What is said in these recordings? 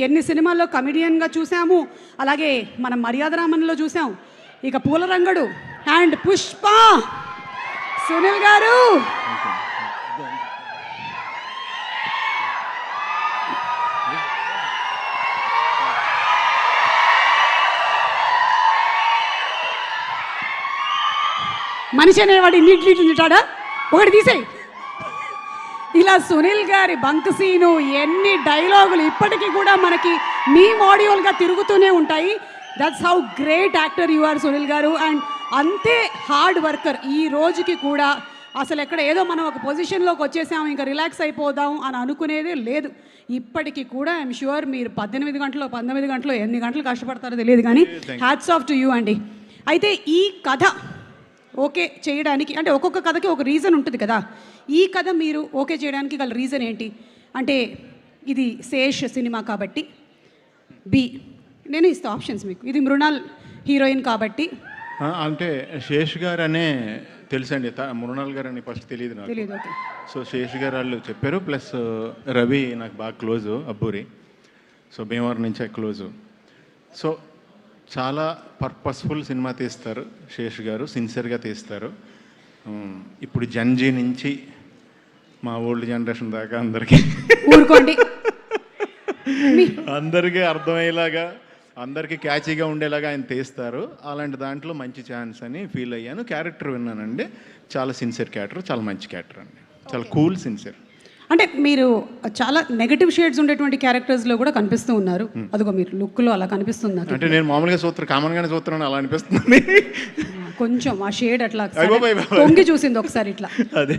ఎన్ని సినిమాల్లో కమెడియన్గా చూసాము, అలాగే మనం మర్యాద రామన్లో చూసాం. ఇక పూలరంగడు అండ్ పుష్ప సునీల్ గారు. మనిషి అనేవాడు ఇన్నింటి తింటాడా? ఒకటి తీసేయి. ఇలా సునీల్ గారి బంక్ సీను, ఎన్ని డైలాగులు ఇప్పటికీ కూడా మనకి మీ మాడ్యూల్గా తిరుగుతూనే ఉంటాయి. That's how great actor you are Sunil గారు. అండ్ అంతే హార్డ్ వర్కర్. ఈ రోజుకి కూడా అసలు ఎక్కడ ఏదో మనం ఒక పొజిషన్లోకి వచ్చేసాము ఇంకా రిలాక్స్ అయిపోదాం అని అనుకునేదే లేదు. ఇప్పటికీ కూడా ఐఎమ్ ష్యూర్ మీరు 18 గంటలు 19 గంటలు ఎన్ని గంటలు కష్టపడతారో తెలియదు, కానీ హ్యాట్స్ ఆఫ్ టు యూ అండి. అయితే ఈ కథ ఓకే చేయడానికి అంటే ఒక్కొక్క కథకి ఒక రీజన్ ఉంటుంది కదా. ఈ కథ మీరు ఓకే చేయడానికి గల రీజన్ ఏంటి? అంటే ఇది శేష్ సినిమా కాబట్టి, బి నేను ఇస్తా ఆప్షన్స్ మీకు, ఇది మృణాల్ హీరోయిన్ కాబట్టి. అంటే శేష్ గారు అనే తెలుసండి, మృణాల్ గారు అని ఫస్ట్ తెలియదు నాకు. తెలియదు, ఓకే. సో శేష్ గారు వాళ్ళు చెప్పారు, ప్లస్ రవి నాకు బాగా క్లోజు, అబ్బూరి. సో భీమవరం నుంచే క్లోజు. సో చాలా పర్పస్ఫుల్ సినిమా తీస్తారు శేష్ గారు, సిన్సియర్గా తీస్తారు. ఇప్పుడు జంజీ నుంచి మా ఓల్డ్ జనరేషన్ దాకా అందరికీ ఊరుకోండి, అందరికీ అర్థమయ్యేలాగా, అందరికీ క్యాచీగా ఉండేలాగా ఆయన తీస్తారు. అలాంటి దాంట్లో మంచి ఛాన్స్ అని ఫీల్ అయ్యాను. క్యారెక్టర్ విన్నానండి, చాలా సిన్సియర్ క్యారెక్టర్, చాలా మంచి క్యారెక్టర్ అండి, చాలా కూల్ సిన్సియర్. అంటే మీరు చాలా నెగటివ్ షేడ్స్ ఉండేటువంటి క్యారెక్టర్స్లో కూడా కనిపిస్తూ ఉన్నారు. అదిగో మీరు లుక్లో అలా కనిపిస్తుంది. అంటే నేను మామూలుగా కామన్గానే చూస్తున్నాను, అలా అనిపిస్తుంది. కొంచెం ఆ షేడ్ అట్లా తొంగి చూసింది ఒకసారి ఇట్లా, అదే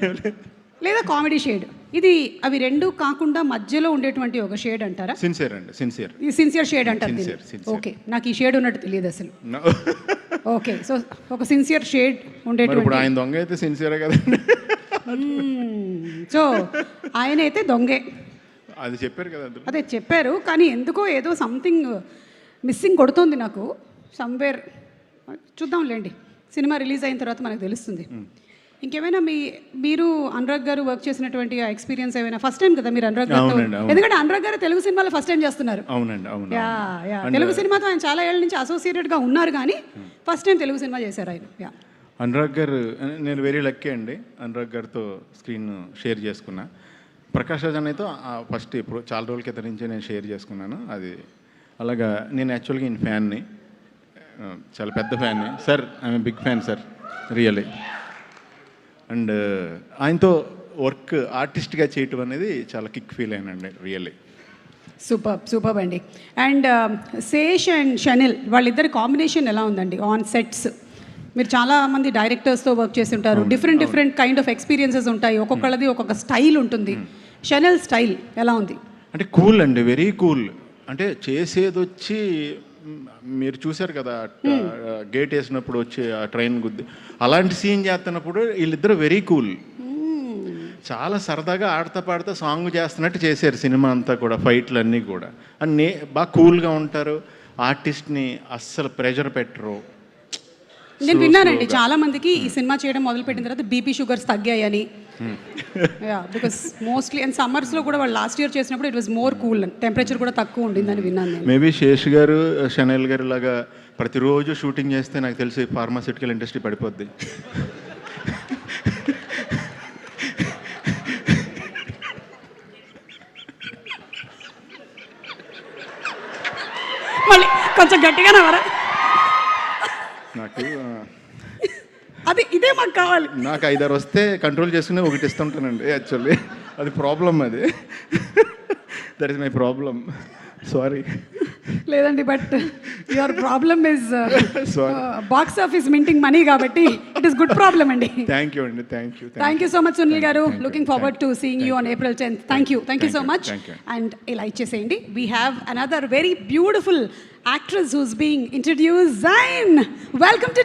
లేదా కామెడీ షేడ్. ఇది అవి రెండు కాకుండా మధ్యలో ఉండేటువంటి ఒక షేడ్ అంటారా? సిన్సియర్ అండి, సిన్సియర్. ఈ సిన్సియర్ షేడ్ అంటారు. ఓకే, నాకు ఈ షేడ్ ఉన్నట్టు తెలియదు అసలు. ఓకే, సో ఒక సిన్సియర్ షేడ్ ఉండేటువంటి. ఇప్పుడు ఆయన దొంగ అయితే సిన్సియరే కదండి. సో ఆయన అయితే దొంగే, అది చెప్పారు కదా. అదే చెప్పారు, కానీ ఎందుకో ఏదో సంథింగ్ మిస్సింగ్ కొడుతుంది నాకు సమ్వేర్. చూద్దాంలేండి, సినిమా రిలీజ్ అయిన తర్వాత మనకు తెలుస్తుంది. ఇంకేమైనా మీరు అనురాగ్ గారు వర్క్ చేసినటువంటి ఎక్స్పీరియన్స్ ఏమైనా? ఫస్ట్ టైం కదా మీరు అనురాగ్ గారు, ఎందుకంటే అనురాగ్ గారు తెలుగు సినిమాలో ఫస్ట్ టైం చేస్తున్నారు. అవునండి, అవును. తెలుగు సినిమాతో ఆయన చాలా ఏళ్ళ నుంచి అసోసియేటెడ్గా ఉన్నారు, కానీ ఫస్ట్ టైం తెలుగు సినిమా చేశారు ఆయన. అనురాగ్ గారు, నేను వెరీ లక్కీ అండి, అనురాగ్ గారితో స్క్రీన్ షేర్ చేసుకున్నా. ప్రకాష్ రాజ్ అన్నయ్యతో ఫస్ట్ ఇప్పుడు చాలా రోజుల క్రితం నుంచి నేను షేర్ చేసుకున్నాను. అది అలాగా నేను యాక్చువల్గా ఈయన ఫ్యాన్ని, చాలా పెద్ద ఫ్యాన్ని sir. I'm big fan sir, really. And ఆయనతో వర్క్ ఆర్టిస్ట్గా చేయటం అనేది చాలా కిక్ ఫీల్ అయినండి, రియల్లీ. సూపర్ అండి. అండ్ శేష్ అండ్ షనిల్ వాళ్ళిద్దరి కాంబినేషన్ ఎలా ఉందండి ఆన్ సెట్స్? మీరు చాలా మంది డైరెక్టర్స్తో వర్క్ చేసి ఉంటారు, డిఫరెంట్ కైండ్ ఆఫ్ ఎక్స్పీరియన్సెస్ ఉంటాయి, ఒక్కొక్కళ్ళది ఒక్కొక్క స్టైల్ ఉంటుంది. షనిల్ స్టైల్ ఎలా ఉంది? అంటే కూల్ అండి, వెరీ కూల్. అంటే చేసేది వచ్చి మీరు చూశారు కదా, గేట్ వేసినప్పుడు వచ్చి ఆ ట్రైన్ గుద్ది అలాంటి సీన్ చేస్తున్నప్పుడు వీళ్ళిద్దరూ వెరీ కూల్, చాలా సరదాగా ఆడతా పాడుతా సాంగ్ చేస్తున్నట్టు చేశారు సినిమా అంతా కూడా, ఫైట్లు అన్నీ కూడా. అన్నీ బాగా కూల్గా ఉంటారు. ఆర్టిస్ట్ని అస్సలు ప్రెషర్ పెట్టరు. నేను విన్నానండి చాలా మందికి ఈ సినిమా చేయడం మొదలుపెట్టిన తర్వాత బీపీ షుగర్స్ తగ్గాయని. బికాస్ మోస్ట్లీ అండ్ సమ్మర్స్లో కూడా వాళ్ళు లాస్ట్ ఇయర్ చేసినప్పుడు it was more cool, temperature కూడా తక్కువ ఉండిందని విన్నాను నేను. మేబీ శేష్ గారు, షనైల్ గారు లాగా ప్రతిరోజు షూటింగ్ చేస్తే నాకు తెలిసి ఫార్మాస్యూటికల్ ఇండస్ట్రీ పడిపోద్ది. మళ్ళీ కొంచెం గట్టిగా నవ్వరా? నాకు అది ఇదే మాకు కావాలి. నాకు 5-6 వస్తే కంట్రోల్ చేసుకుని ఒకటి ఇస్తుంటానండి యాక్చువల్లీ. అది ప్రాబ్లం, అది that is my problem, sorry. లేదండి, but your problem is box office minting money కాబట్టి ఇట్ ఈస్ గుడ్ ప్రాబ్లం అండి. థ్యాంక్ యూ అండి, thank you so much Sunil గారు. Looking forward to seeing you on April 10th. Thank you so much. And ఇలా ఇచ్చేసేయండి. We have another very beautiful actress who's being introduced. Zain, welcome to